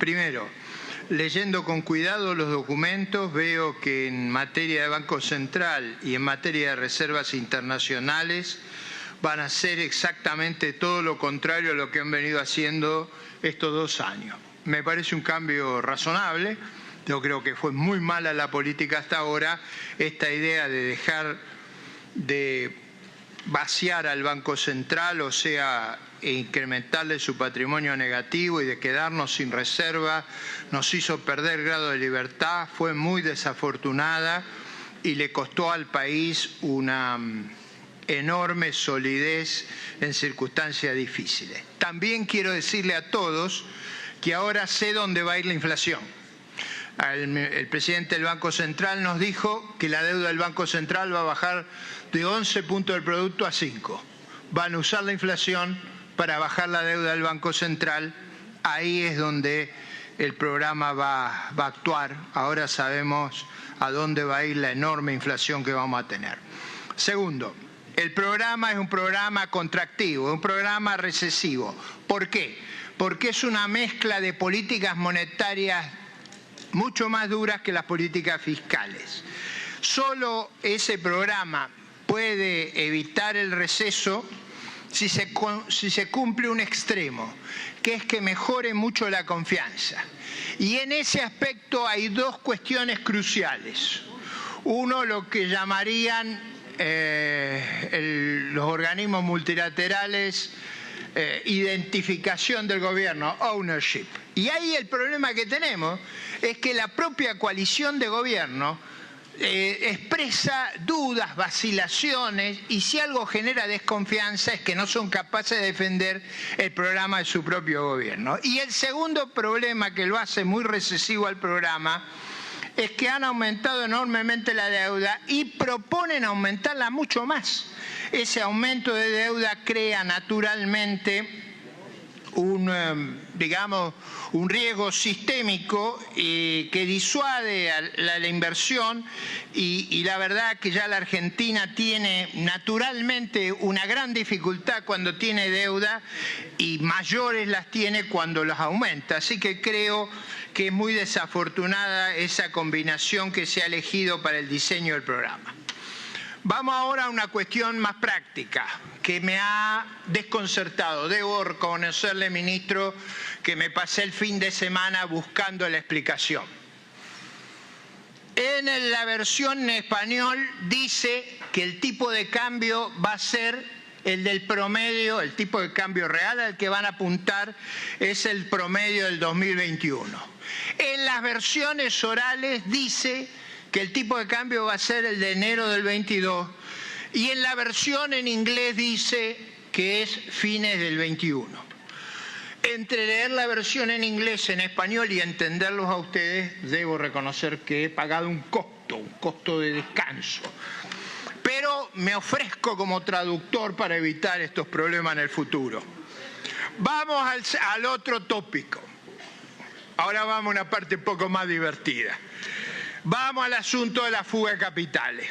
Primero, leyendo con cuidado los documentos, veo que en materia de Banco Central y en materia de reservas internacionales van a hacer exactamente todo lo contrario a lo que han venido haciendo estos 2 años. Me parece un cambio razonable. Yo creo que fue muy mala la política hasta ahora, esta idea de dejar de vaciar al Banco Central, o sea, incrementarle su patrimonio negativo y de quedarnos sin reserva, nos hizo perder grado de libertad, fue muy desafortunada y le costó al país una enorme solidez en circunstancias difíciles. También quiero decirle a todos que ahora sé dónde va a ir la inflación. El presidente del Banco Central nos dijo que la deuda del Banco Central va a bajar de 11 puntos del producto a 5. Van a usar la inflación para bajar la deuda del Banco Central. Ahí es donde el programa va a actuar. Ahora sabemos a dónde va a ir la enorme inflación que vamos a tener. Segundo, el programa es un programa contractivo, es un programa recesivo. ¿Por qué? Porque es una mezcla de políticas monetarias mucho más duras que las políticas fiscales. Solo ese programa puede evitar el receso si se cumple un extremo, que es que mejore mucho la confianza. Y en ese aspecto hay 2 cuestiones cruciales. Uno, lo que llamarían los organismos multilaterales, identificación del gobierno, ownership. Y ahí el problema que tenemos es que la propia coalición de gobierno expresa dudas, vacilaciones, y si algo genera desconfianza es que no son capaces de defender el programa de su propio gobierno. Y el segundo problema que lo hace muy recesivo al programa es que han aumentado enormemente la deuda y proponen aumentarla mucho más. Ese aumento de deuda crea naturalmente un riesgo sistémico que disuade a la inversión y la verdad que ya la Argentina tiene naturalmente una gran dificultad cuando tiene deuda y mayores las tiene cuando las aumenta. Así que creo que es muy desafortunada esa combinación que se ha elegido para el diseño del programa. Vamos ahora a una cuestión más práctica que me ha desconcertado. Debo reconocerle, ministro, que me pasé el fin de semana buscando la explicación. En la versión en español dice que el tipo de cambio va a ser el del promedio, el tipo de cambio real al que van a apuntar es el promedio del 2021. En las versiones orales dice que el tipo de cambio va a ser el de enero del 22 y en la versión en inglés dice que es fines del 21. Entre leer la versión en inglés, en español y entenderlos a ustedes, debo reconocer que he pagado un costo de descanso. Pero me ofrezco como traductor para evitar estos problemas en el futuro. Vamos al otro tópico. Ahora vamos a una parte un poco más divertida. Vamos al asunto de la fuga de capitales.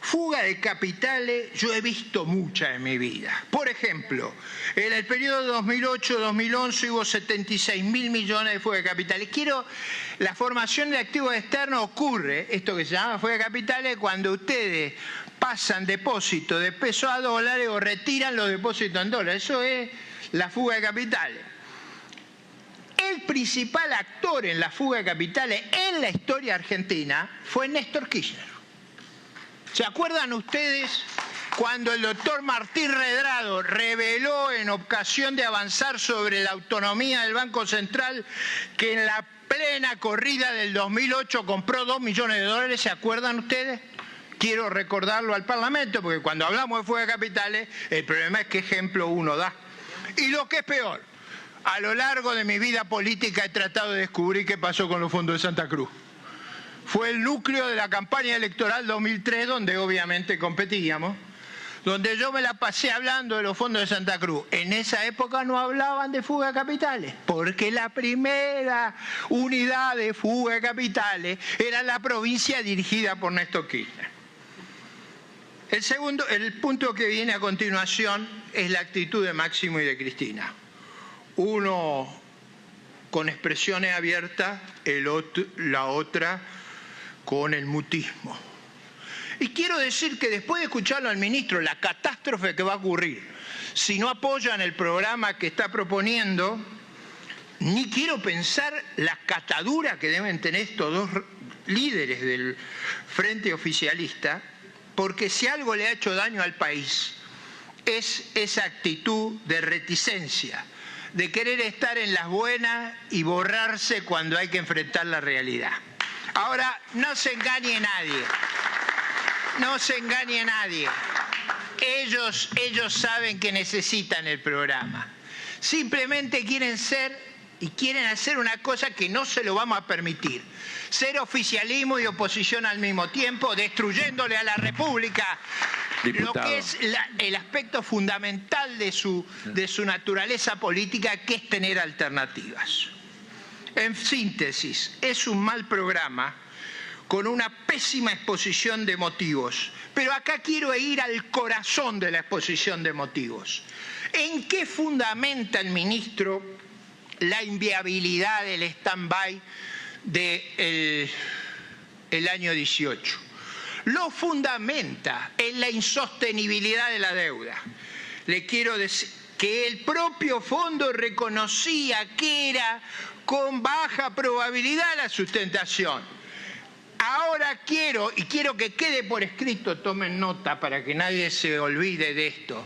Fuga de capitales yo he visto muchas en mi vida. Por ejemplo, en el periodo 2008-2011 hubo 76.000 millones de fuga de capitales. La formación de activos externos ocurre, esto que se llama fuga de capitales, cuando ustedes pasan depósitos de pesos a dólares o retiran los depósitos en dólares. Eso es la fuga de capitales. El principal actor en la fuga de capitales en la historia argentina fue Néstor Kirchner. ¿Se acuerdan ustedes cuando el doctor Martín Redrado reveló en ocasión de avanzar sobre la autonomía del Banco Central que en la plena corrida del 2008 compró 2 millones de dólares? ¿Se acuerdan ustedes? Quiero recordarlo al Parlamento porque cuando hablamos de fuga de capitales el problema es qué ejemplo uno da. Y lo que es peor, a lo largo de mi vida política he tratado de descubrir qué pasó con los fondos de Santa Cruz. Fue el núcleo de la campaña electoral 2003, donde obviamente competíamos, donde yo me la pasé hablando de los fondos de Santa Cruz. En esa época no hablaban de fuga de capitales, porque la primera unidad de fuga de capitales era la provincia dirigida por Néstor Kirchner. El punto que viene a continuación es la actitud de Máximo y de Cristina. Uno con expresiones abiertas, la otra con el mutismo. Y quiero decir que después de escucharlo al ministro, la catástrofe que va a ocurrir si no apoyan el programa que está proponiendo, ni quiero pensar la catadura que deben tener estos dos líderes del frente oficialista, porque si algo le ha hecho daño al país es esa actitud de reticencia, de querer estar en las buenas y borrarse cuando hay que enfrentar la realidad. Ahora, no se engañe nadie, no se engañe nadie. Ellos saben que necesitan el programa. Simplemente quieren ser y quieren hacer una cosa que no se lo vamos a permitir. Ser oficialismo y oposición al mismo tiempo, destruyéndole a la República. Diputado. Lo que es el aspecto fundamental de su naturaleza política, que es tener alternativas. En síntesis, es un mal programa con una pésima exposición de motivos. Pero acá quiero ir al corazón de la exposición de motivos. ¿En qué fundamenta el ministro la inviabilidad del stand-by del año 18? Lo fundamenta en la insostenibilidad de la deuda. Le quiero decir que el propio fondo reconocía que era con baja probabilidad la sustentación. Ahora quiero que quede por escrito, tomen nota para que nadie se olvide de esto.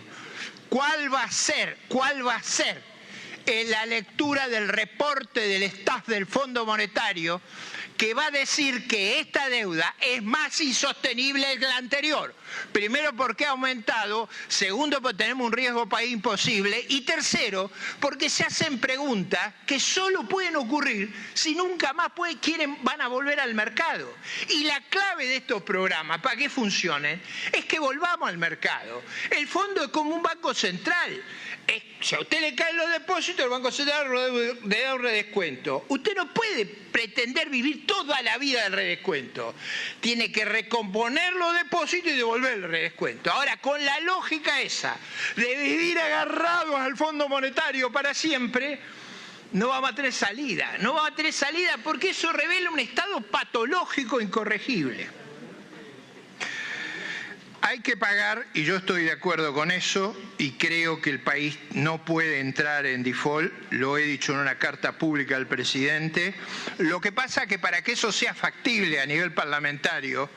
¿Cuál va a ser en la lectura del reporte del staff del Fondo Monetario, que va a decir que esta deuda es más insostenible que la anterior? Primero, porque ha aumentado. Segundo, porque tenemos un riesgo país imposible. Y tercero, porque se hacen preguntas que solo pueden ocurrir si nunca más van a volver al mercado. Y la clave de estos programas, para que funcionen, es que volvamos al mercado. El fondo es como un banco central. Si a usted le caen los depósitos, el Banco Central le da un redescuento. Usted no puede pretender vivir toda la vida del redescuento. Tiene que recomponer los depósitos y devolver el redescuento. Ahora, con la lógica esa de vivir agarrados al Fondo Monetario para siempre, no vamos a tener salida. No vamos a tener salida porque eso revela un estado patológico incorregible. Hay que pagar, y yo estoy de acuerdo con eso, y creo que el país no puede entrar en default, lo he dicho en una carta pública al presidente. Lo que pasa es que para que eso sea factible a nivel parlamentario,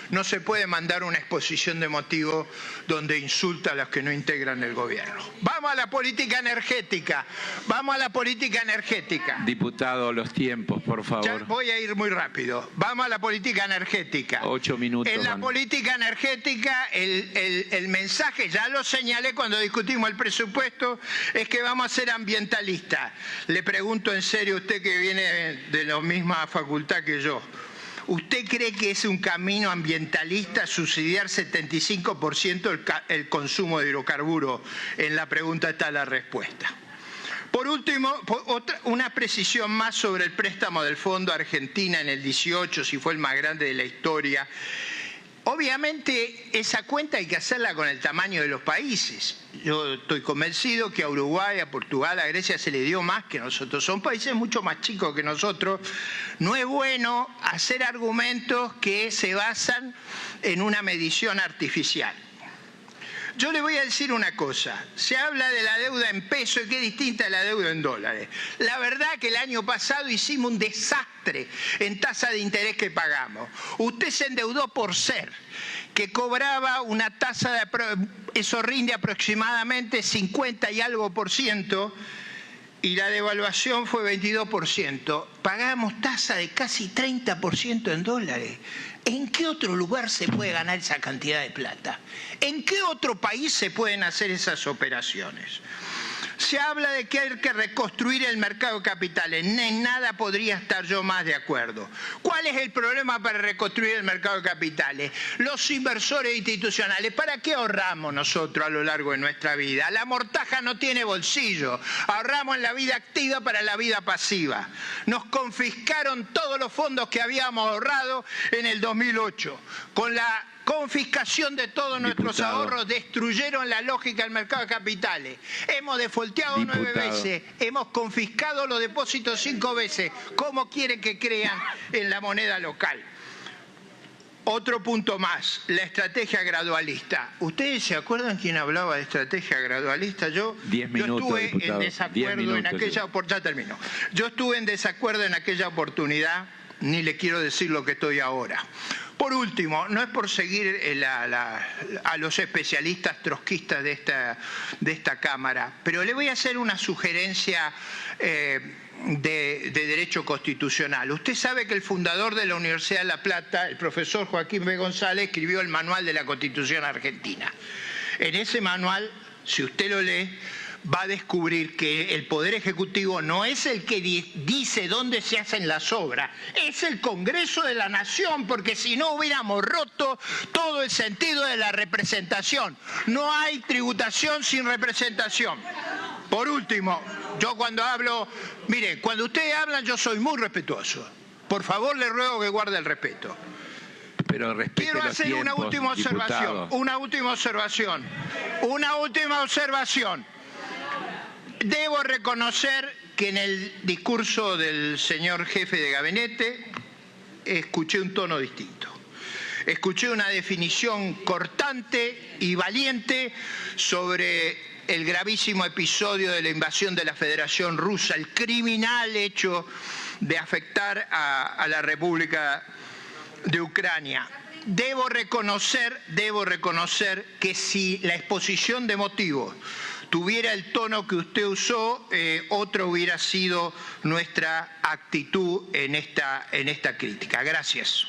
no se puede mandar una exposición de motivos donde insulta a los que no integran el gobierno. Vamos a la política energética, vamos a la política energética. Diputado, los tiempos, por favor. Ya voy a ir muy rápido. Vamos a la política energética. 8 minutos. En la política energética, el mensaje, ya lo señalé cuando discutimos el presupuesto, es que vamos a ser ambientalistas. Le pregunto en serio, usted que viene de la misma facultad que yo, ¿usted cree que es un camino ambientalista subsidiar 75% el consumo de hidrocarburos? En la pregunta está la respuesta. Por último, una precisión más sobre el préstamo del Fondo Argentina en el 18, si fue el más grande de la historia. Obviamente esa cuenta hay que hacerla con el tamaño de los países. Yo estoy convencido que a Uruguay, a Portugal, a Grecia se le dio más que a nosotros. Son países mucho más chicos que nosotros. No es bueno hacer argumentos que se basan en una medición artificial. Yo le voy a decir una cosa. Se habla de la deuda en pesos y que es distinta a la deuda en dólares. La verdad que el año pasado hicimos un desastre en tasa de interés que pagamos. Usted se endeudó por ser, que cobraba una tasa eso rinde aproximadamente 50 y algo %, y la devaluación fue 22%. Pagamos tasa de casi 30% en dólares. ¿En qué otro lugar se puede ganar esa cantidad de plata? ¿En qué otro país se pueden hacer esas operaciones? Se habla de que hay que reconstruir el mercado de capitales. En nada podría estar yo más de acuerdo. ¿Cuál es el problema para reconstruir el mercado de capitales? Los inversores institucionales. ¿Para qué ahorramos nosotros a lo largo de nuestra vida? La mortaja no tiene bolsillo. Ahorramos en la vida activa para la vida pasiva. Nos confiscaron todos los fondos que habíamos ahorrado en el 2008. Con la confiscación de todos nuestros ahorros, destruyeron la lógica del mercado de capitales. Hemos defolteado 9 veces, hemos confiscado los depósitos 5 veces. ¿Cómo quieren que crean en la moneda local? Otro punto más, la estrategia gradualista. ¿Ustedes se acuerdan quién hablaba de estrategia gradualista? Yo estuve en desacuerdo en aquella oportunidad. Ya termino. Yo estuve en desacuerdo en aquella oportunidad, ni le quiero decir lo que estoy ahora. Por último, no es por seguir a los especialistas trotskistas de esta Cámara, pero le voy a hacer una sugerencia de derecho constitucional. Usted sabe que el fundador de la Universidad de La Plata, el profesor Joaquín B. González, escribió el manual de la Constitución Argentina. En ese manual, si usted lo lee, va a descubrir que el Poder Ejecutivo no es el que dice dónde se hacen las obras, es el Congreso de la Nación, porque si no hubiéramos roto todo el sentido de la representación. No hay tributación sin representación. Por último, yo cuando hablo, mire, cuando ustedes hablan yo soy muy respetuoso. Por favor, le ruego que guarde el respeto. Pero quiero hacer una última observación, una última observación. Debo reconocer que en el discurso del señor jefe de gabinete escuché un tono distinto. Escuché una definición cortante y valiente sobre el gravísimo episodio de la invasión de la Federación Rusa, el criminal hecho de afectar a la República de Ucrania. Debo reconocer que si la exposición de motivos tuviera el tono que usted usó, otro hubiera sido nuestra actitud en esta crítica. Gracias.